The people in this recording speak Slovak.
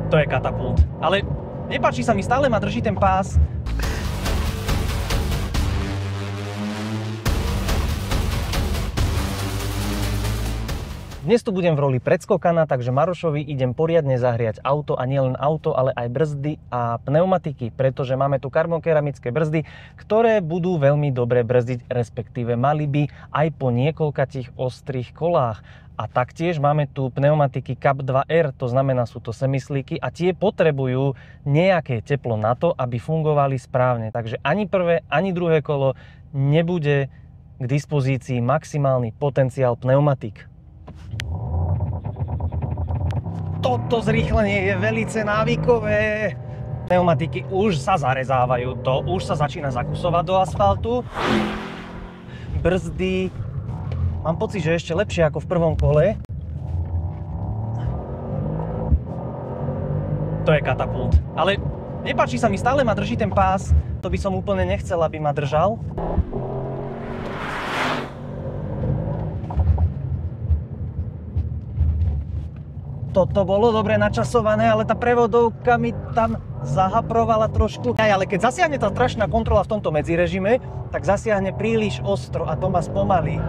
To je katapult. Ale nepáči sa mi, stále ma drží ten pás. Dnes tu budem v roli predskokana, takže Marošovi idem poriadne zahriať auto a nielen auto, ale aj brzdy a pneumatiky, pretože máme tu karbonkeramické brzdy, ktoré budú veľmi dobre brzdiť, respektíve mali by aj po niekoľkatých ostrých kolách. A taktiež máme tu pneumatiky CAP 2R, to znamená, sú to semislíky a tie potrebujú nejaké teplo na to, aby fungovali správne. Takže ani prvé, ani druhé kolo nebude k dispozícii maximálny potenciál pneumatik. Toto zrýchlenie je velice návykové. Pneumatiky už sa zarezávajú, to už sa začína zakusovať do asfaltu. Brzdy, mám pocit, že ešte lepšie ako v prvom kole. To je katapult. Ale nepáči sa mi, stále ma drží ten pás. To by som úplne nechcel, aby ma držal. Toto bolo dobre načasované, ale tá prevodovka mi tam zahaprovala trošku. Ale keď zasiahne tá tračná kontrola v tomto medzirežime, tak zasiahne príliš ostro a to ma spomalí.